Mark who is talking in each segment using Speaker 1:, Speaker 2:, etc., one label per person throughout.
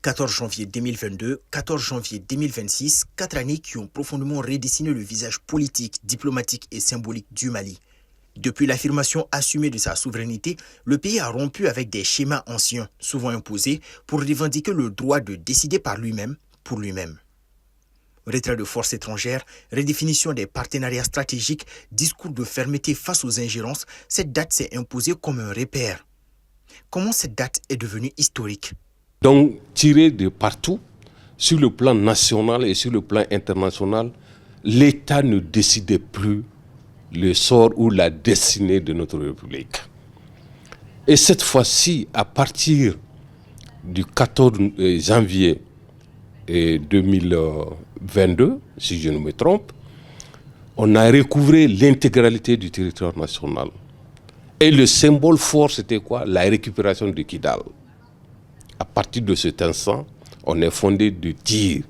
Speaker 1: 14 janvier 2022, 14 janvier 2026, 4 années qui ont profondément redessiné le visage politique, diplomatique et symbolique du Mali. Depuis l'affirmation assumée de sa souveraineté, le pays a rompu avec des schémas anciens, souvent imposés, pour revendiquer le droit de décider par lui-même, pour lui-même. Retrait de forces étrangères, redéfinition des partenariats stratégiques, discours de fermeté face aux ingérences, cette date s'est imposée comme un repère. Comment cette date est devenue historique ?
Speaker 2: Donc, tiré de partout, sur le plan national et sur le plan international, l'État ne décidait plus le sort ou la destinée de notre République. Et cette fois-ci, à partir du 14 janvier 2022, si je ne me trompe, on a recouvré l'intégralité du territoire national. Et le symbole fort, c'était quoi ? La récupération de Kidal. À partir de cet instant, on est fondé de dire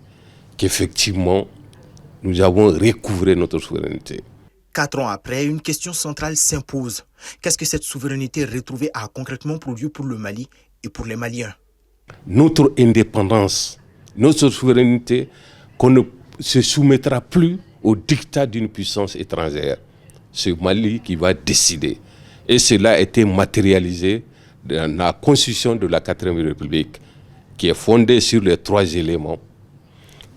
Speaker 2: qu'effectivement, nous avons recouvré notre souveraineté.
Speaker 1: 4 ans après, une question centrale s'impose. Qu'est-ce que cette souveraineté retrouvée a concrètement produit pour le Mali et pour les Maliens ?
Speaker 2: Notre indépendance, notre souveraineté, qu'on ne se soumettra plus au diktat d'une puissance étrangère. C'est le Mali qui va décider. Et cela a été matérialisé dans la constitution de la 4e République, qui est fondée sur les 3 éléments,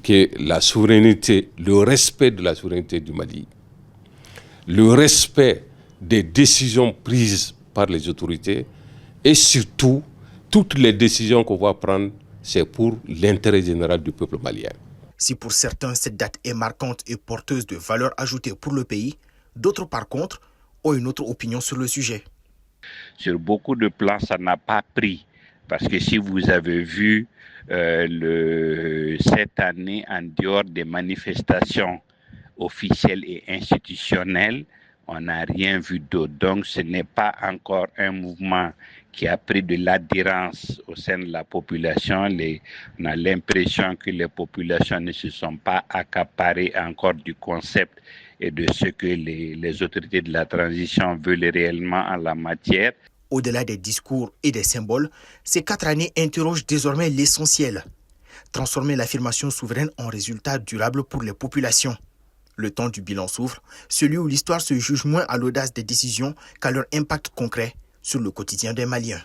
Speaker 2: qui est la souveraineté, le respect de la souveraineté du Mali, le respect des décisions prises par les autorités et surtout, toutes les décisions qu'on va prendre, c'est pour l'intérêt général du peuple malien.
Speaker 1: Si pour certains, cette date est marquante et porteuse de valeur ajoutée pour le pays, d'autres, par contre, ont une autre opinion sur le sujet.
Speaker 3: Sur beaucoup de plans, ça n'a pas pris. Parce que si vous avez vu cette année, en dehors des manifestations officielles et institutionnelles, on n'a rien vu d'autre. Donc ce n'est pas encore un mouvement qui a pris de l'adhérence au sein de la population. On a l'impression que les populations ne se sont pas accaparées encore du concept et de ce que les autorités de la transition veulent réellement en la matière.
Speaker 1: Au-delà des discours et des symboles, ces 4 années interrogent désormais l'essentiel. Transformer l'affirmation souveraine en résultat durable pour les populations. Le temps du bilan s'ouvre, celui où l'histoire se juge moins à l'audace des décisions qu'à leur impact concret sur le quotidien des Maliens.